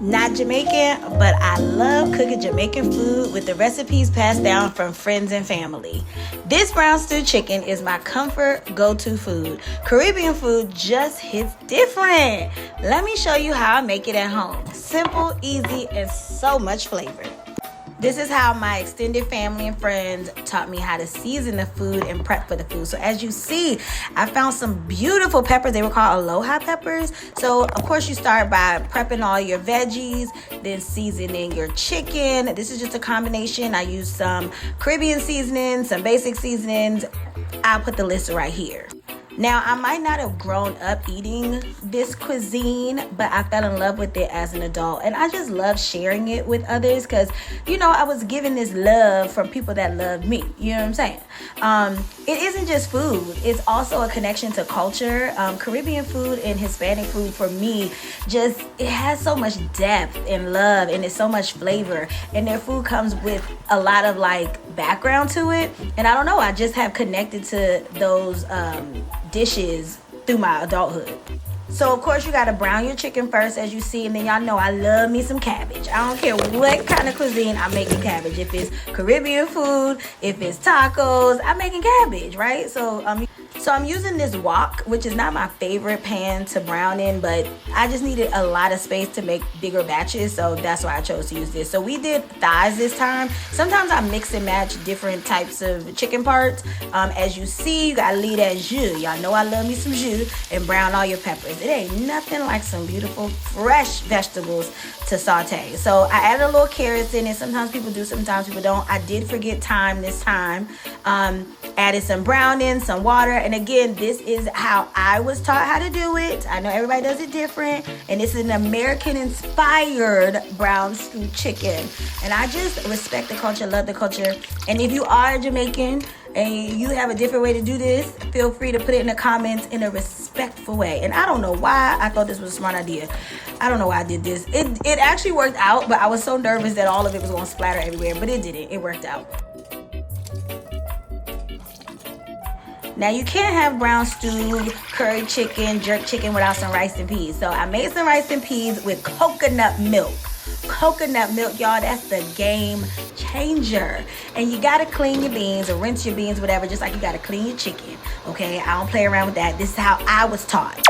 Not Jamaican, but I love cooking Jamaican food with the recipes passed down from friends and family. This brown stew chicken is my comfort go-to food. Caribbean food just hits different. Let me show you how I make it at home. Simple, easy, and so much flavor. This is how my extended family and friends taught me how to season the food and prep for the food. So as you see, I found some beautiful peppers. They were called aloha peppers. So of course you start by prepping all your veggies, then seasoning your chicken. This is just a combination. I use some Caribbean seasonings, some basic seasonings. I'll put the list right here. Now, I might not have grown up eating this cuisine, but I fell in love with it as an adult. And I just love sharing it with others because, I was given this love from people that love me. You know what I'm saying? It isn't just food. It's also a connection to culture. Caribbean food and Hispanic food, for me, it has so much depth and love, and it's so much flavor. And their food comes with a lot of, background to it. And I don't know, I just have connected to those dishes through my adulthood. So of course you gotta brown your chicken first, as you see, and then y'all know I love me some cabbage. I don't care what kind of cuisine I'm making cabbage. If it's Caribbean food, if it's tacos, I'm making cabbage, right? So I'm using this wok, which is not my favorite pan to brown in, but I just needed a lot of space to make bigger batches, so that's why I chose to use this. So we did thighs this time. Sometimes I mix and match different types of chicken parts. As you see, you gotta leave that jus. Y'all know I love me some jus, and brown all your peppers. It ain't nothing like some beautiful fresh vegetables to saute. So I added a little carrots in it. Sometimes people do, sometimes people don't. I did forget thyme this time. Added some browning, some water, and again, this is how I was taught how to do it. I know everybody does it different, and this is an American-inspired brown stew chicken. And I just respect the culture, love the culture. And if you are Jamaican and you have a different way to do this, feel free to put it in the comments in a respectful way. And I don't know why I thought this was a smart idea. I don't know why I did this. It actually worked out, but I was so nervous that all of it was gonna splatter everywhere, but it didn't. It worked out. Now you can't have brown stew, curry chicken, jerk chicken without some rice and peas. So I made some rice and peas with coconut milk. Coconut milk, y'all, that's the game changer. And you gotta clean your beans or rinse your beans, whatever, just like you gotta clean your chicken. Okay, I don't play around with that. This is how I was taught.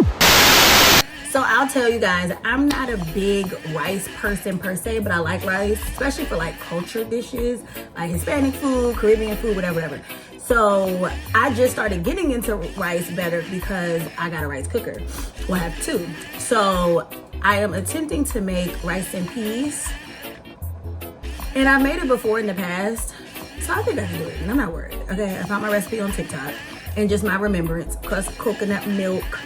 So I'll tell you guys, I'm not a big rice person per se, but I like rice, especially for cultured dishes, like Hispanic food, Caribbean food, whatever. So I just started getting into rice better because I got a rice cooker. Well, I have two. So I am attempting to make rice and peas. And I made it before in the past, so I think I can do it, and I'm not worried. Okay, I found my recipe on TikTok and just my remembrance, plus coconut milk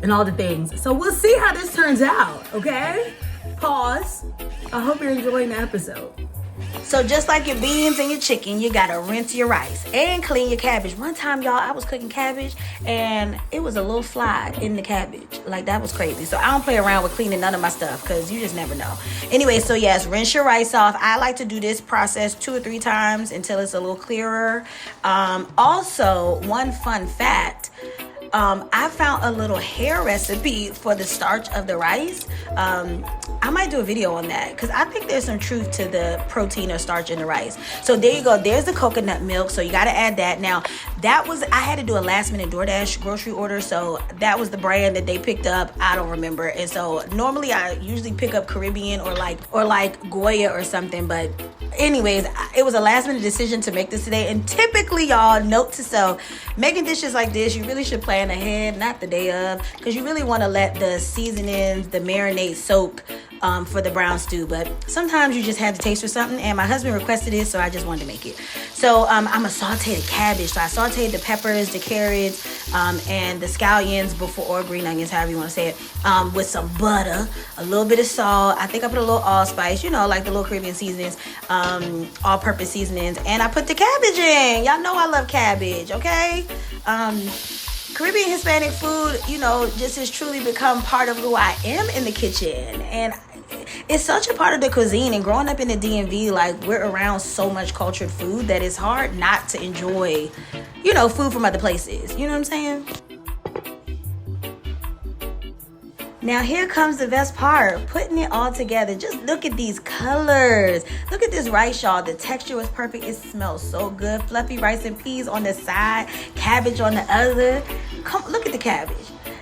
and all the things. So we'll see how this turns out, okay? Pause. I hope you're enjoying the episode. So just like your beans and your chicken, you gotta rinse your rice and clean your cabbage. One time, y'all, I was cooking cabbage and it was a little slide in the cabbage. That was crazy. So I don't play around with cleaning none of my stuff because you just never know. Anyway, so yes, rinse your rice off. I like to do this process 2 or 3 times until it's a little clearer. Also, one fun fact, I found a little hair recipe for the starch of the rice. I might do a video on that because I think there's some truth to the protein or starch in the rice. So there you go. There's the coconut milk. So you got to add that. Now, I had to do a last minute DoorDash grocery order. So that was the brand that they picked up. I don't remember. And so normally I usually pick up Caribbean or like Goya or something. But anyways, it was a last minute decision to make this today. And typically, y'all, note to self, making dishes like this, you really should plan ahead, not the day of, because you really want to let the seasonings, the marinade soak for the brown stew. But sometimes you just have to taste for something, and my husband requested it, so I just wanted to make it. So I'm gonna saute the cabbage. So I sauteed the peppers, the carrots, and the scallions or green onions, however you want to say it, with some butter, a little bit of salt. I think I put a little allspice, like the little Caribbean seasonings, all-purpose seasonings, and I put the cabbage in. Y'all know I love cabbage, okay? Caribbean Hispanic food, just has truly become part of who I am in the kitchen. And it's such a part of the cuisine. And growing up in the DMV, we're around so much cultured food that it's hard not to enjoy, food from other places. You know what I'm saying? Now here comes the best part, putting it all together. Just look at these colors. Look at this rice, y'all. The texture was perfect. It smells so good. Fluffy rice and peas on the side, cabbage on the other. Come look at the cabbage.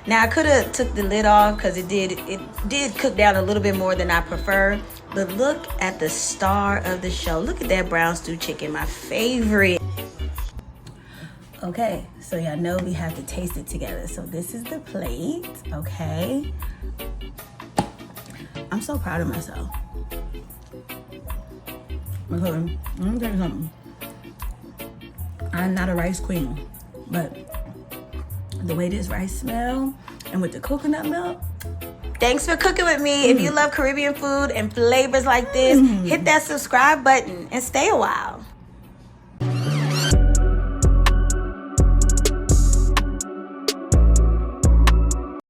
Now I could have took the lid off because it did cook down a little bit more than I prefer. But look at the star of the show. Look at that brown stew chicken, my favorite. Okay, so y'all know we have to taste it together. So this is the plate, okay? I'm so proud of myself. Okay, let me tell you something. I'm not a rice queen, but the way this rice smells and with the coconut milk. Thanks for cooking with me. If you love Caribbean food and flavors like this, hit that subscribe button and stay a while.